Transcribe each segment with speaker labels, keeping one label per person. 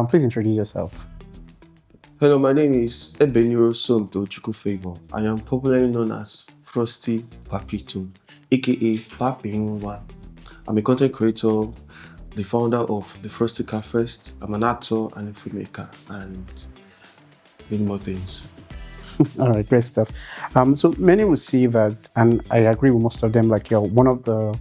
Speaker 1: Please introduce yourself.
Speaker 2: Hello, my name is Ebeniro Somto Chukufego. I am popularly known as Frosty Papito, aka Papinwa. I'm a content creator, the founder of the Frosty Cafe. I'm an actor and a filmmaker, and many more things.
Speaker 1: All right, great stuff. So many will see that, and I agree with most of them. Like you're one of the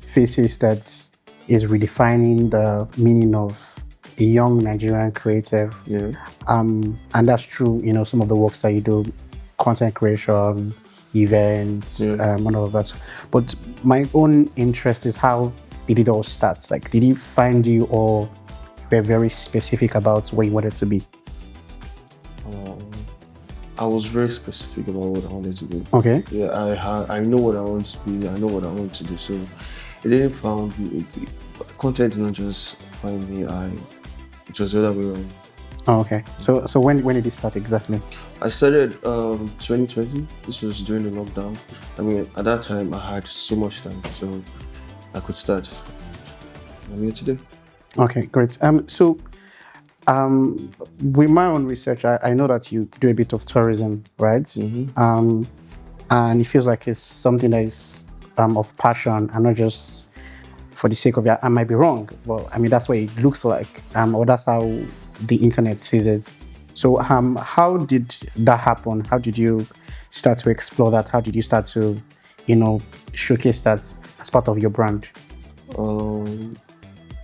Speaker 1: faces that is redefining the meaning of a young Nigerian creative.
Speaker 2: Yeah.
Speaker 1: And that's true. You know, some of the works that you do, content creation, events, and all of that. But my own interest is how did it all start? Like, did he find you, or you were very specific about where you wanted to be?
Speaker 2: I was very specific about what I wanted to do.
Speaker 1: Okay.
Speaker 2: Yeah, I know what I want to be. I know what I want to do. So it didn't find me. Content did not just find me. It was the other way around.
Speaker 1: Oh, okay. So when did it start exactly?
Speaker 2: I started 2020. This was during the lockdown. I mean, at that time I had so much time, so I could start. I'm here today.
Speaker 1: Okay, great. With my own research, I know that you do a bit of tourism, right?
Speaker 2: Mm-hmm.
Speaker 1: And it feels like it's something that is of passion and not just for the sake of it. I might be wrong, but I mean that's what it looks like, or that's how the internet sees it. So, how did that happen? How did you start to explore that? How did you start to, showcase that as part of your brand?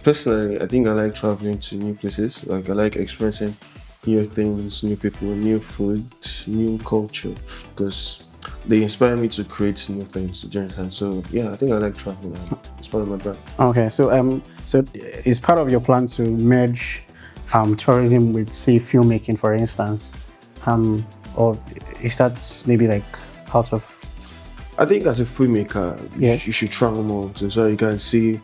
Speaker 2: Personally, I think I like traveling to new places. Like I like experiencing new things, new people, new food, new culture, because they inspire me to create new things. Do you understand? So yeah, I think I like traveling. It's part of my brand.
Speaker 1: Okay, so is part of your plan to merge tourism with, say, filmmaking, for instance, or is that maybe like out of?
Speaker 2: I think as a filmmaker, you should travel more so you can see.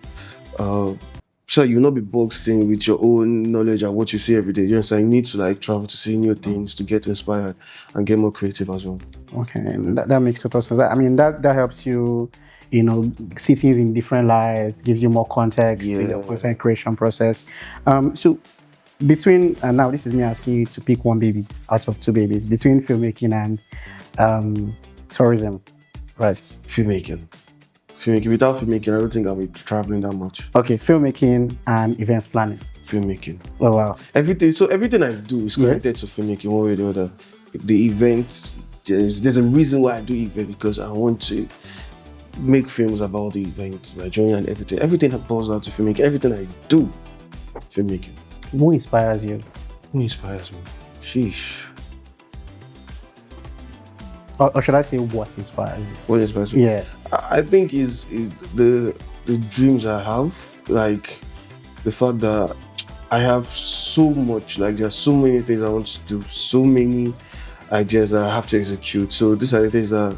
Speaker 2: So you'll not be boxed in with your own knowledge and what you see every day. You know, so you need to like travel to see new things, to get inspired and get more creative as well.
Speaker 1: Okay, that makes total sense. I mean, that helps you, see things in different lights, gives you more context in the content creation process. So between, and now this is me asking you to pick one baby out of two babies, between filmmaking and tourism, right?
Speaker 2: Filmmaking. Without filmmaking, I don't think I'll be traveling that much.
Speaker 1: Okay, filmmaking and events planning.
Speaker 2: Filmmaking.
Speaker 1: Oh wow.
Speaker 2: Everything I do is connected to filmmaking one way or the other. The events, there's a reason why I do event, because I want to make films about the event, my journey and everything. Everything that boils down to filmmaking. Everything I do, filmmaking.
Speaker 1: Who inspires you?
Speaker 2: Who inspires me? Sheesh.
Speaker 1: Or should I say what inspires you?
Speaker 2: What inspires me?
Speaker 1: Yeah.
Speaker 2: I think is the dreams I have, like the fact that I have so much, like there's so many things I want to do, so many ideas that I have to execute. So these are the things that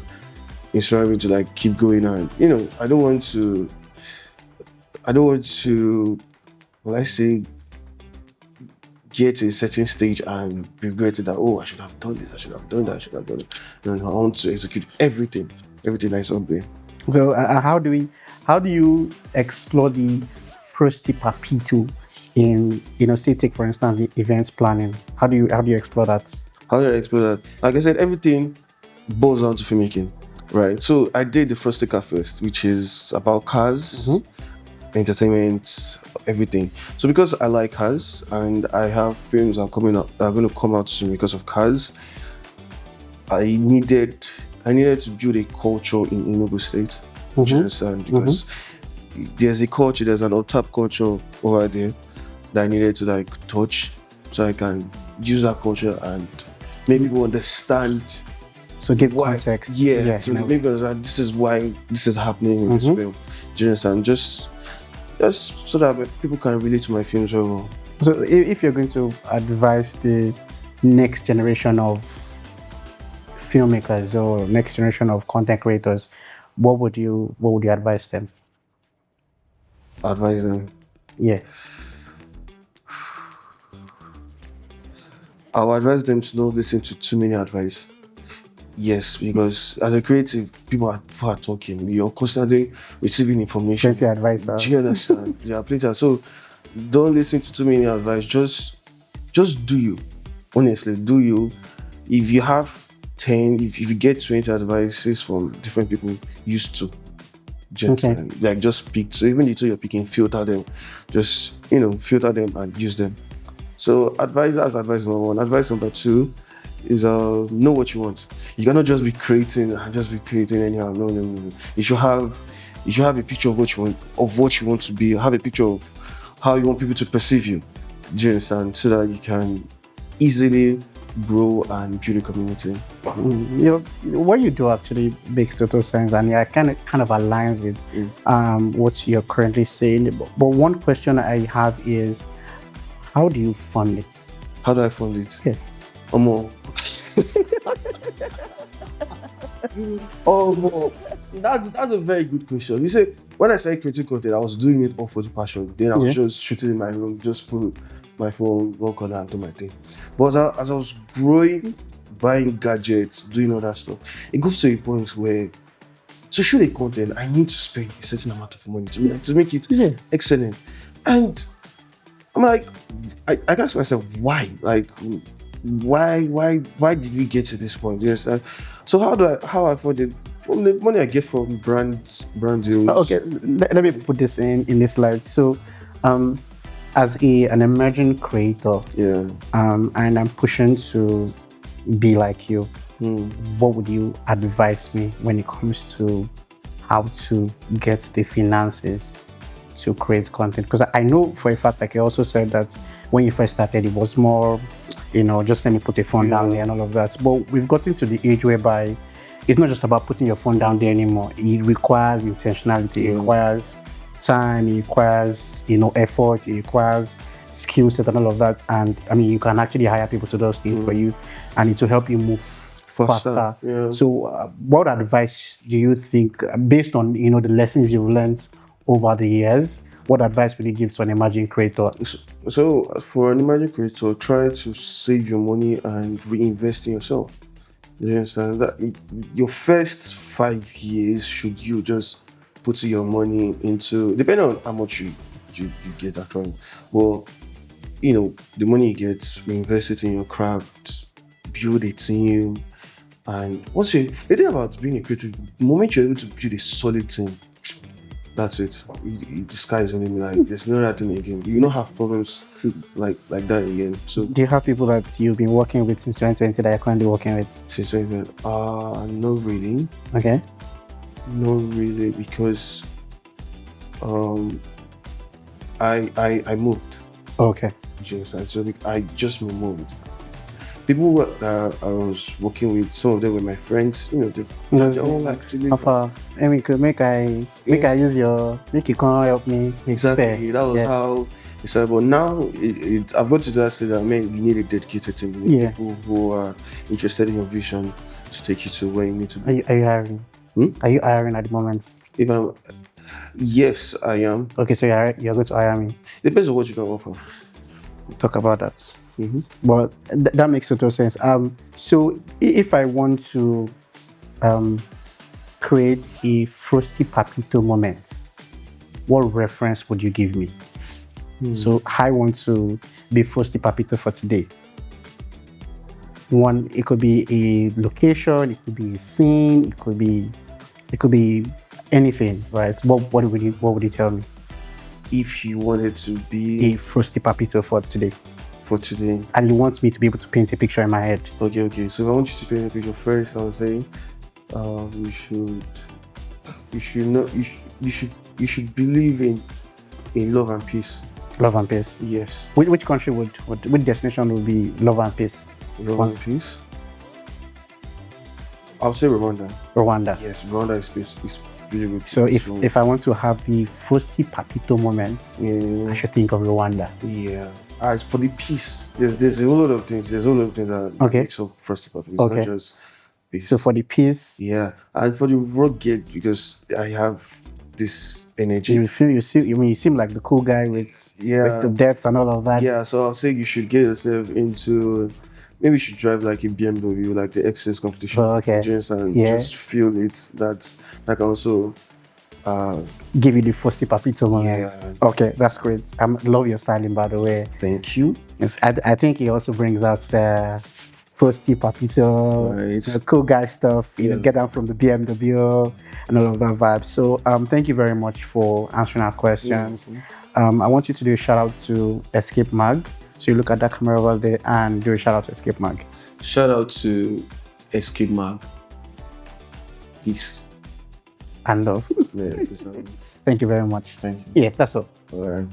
Speaker 2: inspire me to like keep going on. I don't want to, well, I say, get to a certain stage and regret it that, oh, I should have done this, I should have done that, I should have done it. No, I want to execute everything that's up there.
Speaker 1: So how do you explore the Frosty papito in, say, take for instance the events planning? How do you explore that?
Speaker 2: How do I explore that? Like I said, everything boils down to filmmaking, right? So I did the Frosty Cafe, which is about cars, entertainment, everything. So because I like cars and I have films that are going to come out soon because of cars, I needed to build a culture in Enugu State. Do you understand? Because there's a culture, there's an on-tap culture over there that I needed to like touch, so I can use that culture and make people understand.
Speaker 1: So give context.
Speaker 2: Yeah. So make people understand this is why this is happening in this film. Do you understand? Just so that people can relate to my films very well.
Speaker 1: So if you're going to advise the next generation of filmmakers or next generation of content creators, what would you advise them?
Speaker 2: Advise them?
Speaker 1: Yeah.
Speaker 2: I'll advise them to not listen to too many advice. Yes, because as a creative, people are talking. You're constantly receiving information.
Speaker 1: Plenty advice.
Speaker 2: Do you understand? Yeah, plenty. So don't listen to too many advice. Just do you. Honestly, do you. If you have 10, if you get 20 advices from different people, use two. Just pick. So even the two you're picking, filter them. Just filter them and use them. So that's advice number one. Advice number two is know what you want. You cannot just be creating anyhow. No. You should have a picture of what you want to be. Have a picture of how you want people to perceive you. Do you understand? So that you can easily grow and build a community.
Speaker 1: What you do actually makes total sense, and kind of aligns with what you're currently saying. But one question I have is, how do you fund it?
Speaker 2: How do I fund it?
Speaker 1: Yes.
Speaker 2: More. That's a very good question. You say, when I started creating content, I was doing it all for the passion. Then I was just shooting in my room, just put my phone, work on that, and do my thing. But as I was growing, buying gadgets, doing all that stuff, it goes to a point where to shoot a content, I need to spend a certain amount of money to make it excellent. And I'm like, I ask myself, why? Like, why did we get to this point? You understand? So how I afford it? From the money I get from brand deals.
Speaker 1: Okay, let me put this in this light. So, as an emerging creator, and I'm pushing to be like you, what would you advise me when it comes to how to get the finances to create content? Because I know for a fact, like you also said, that when you first started, it was more, just let me put a phone down there and all of that. But we've gotten to the age whereby it's not just about putting your phone down there anymore. It requires intentionality. It requires time. It requires, effort. It requires skill set and all of that. And I mean, you can actually hire people to do those things for you, and it will help you move faster.
Speaker 2: Yeah.
Speaker 1: So, what advice do you think, based on the lessons you've learned over the years, what advice would you give to an emerging creator?
Speaker 2: So for an emerging creator, try to save your money and reinvest in yourself. You understand that your first 5 years, should you just put your money into, depending on how much you get actually, well, the money you get, reinvest it in your craft, build a team, and the thing about being a creative, the moment you're able to build a solid team, that's it. The sky is only like, there's no other thing again. You don't have problems like that again. So
Speaker 1: do you have people that you've been working with since 2020 that you're currently working with?
Speaker 2: Since 2020, not really.
Speaker 1: Okay.
Speaker 2: Not really, because I moved.
Speaker 1: Okay.
Speaker 2: So I just moved. People that I was working with, some of them were my friends. They all like to live.
Speaker 1: How far? I mean, I use make you come help me.
Speaker 2: Exactly. That was how it started. But now I've got to that stage that, man, we need a dedicated team. We need people who are interested in your vision to take you to where you need to be.
Speaker 1: Are you hiring? Are you hiring at the moment?
Speaker 2: Yes, I am.
Speaker 1: Okay, so you're going to hire me.
Speaker 2: Depends on what you can offer.
Speaker 1: Talk about that. But that makes total sense. So if I want to create a Frosty papito moment, what reference would you give me? So I want to be Frosty papito for today. One, it could be a location, it could be a scene, it could be anything, right? What would you tell me?
Speaker 2: If you wanted to be
Speaker 1: a Frosty papito for today.
Speaker 2: And
Speaker 1: you want me to be able to paint a picture in my head.
Speaker 2: Okay. So if I want you to paint a picture first, I would say you should believe in love and peace.
Speaker 1: Love and peace.
Speaker 2: Yes.
Speaker 1: Which country which destination would be love and peace?
Speaker 2: Love and peace. I'll say Rwanda.
Speaker 1: Rwanda.
Speaker 2: Yes, Rwanda is peace. It's really good.
Speaker 1: So if I want to have the Frosty papito moment, I should think of Rwanda.
Speaker 2: Yeah. As for the peace, there's a whole lot of things. There's a whole lot of things that makes up Frosty papito. It's not just peace.
Speaker 1: So for the peace,
Speaker 2: and for the rugged, because I have this energy.
Speaker 1: You seem like the cool guy with the depth and all of that.
Speaker 2: Yeah. So I'll say you should get yourself into. Maybe you should drive like a BMW, like the Excess competition.
Speaker 1: Okay.
Speaker 2: And just feel it. That can also
Speaker 1: give you the Frosty papito moment.
Speaker 2: Yeah.
Speaker 1: Okay, that's great. I love your styling, by the way.
Speaker 2: Thank you.
Speaker 1: I think it also brings out the Frosty papito,
Speaker 2: Right.
Speaker 1: cool guy stuff. You know,
Speaker 2: Yeah.
Speaker 1: get down from the BMW and all of that vibe. So, thank you very much for answering our questions. I want you to do a shout out to Escapemag. So you look at that camera over there and do a shout out to Escapemag.
Speaker 2: Shout out to Escapemag. Peace.
Speaker 1: And love.
Speaker 2: Yeah, peace.
Speaker 1: Thank you very much.
Speaker 2: Thank you.
Speaker 1: Yeah, that's all.
Speaker 2: All right.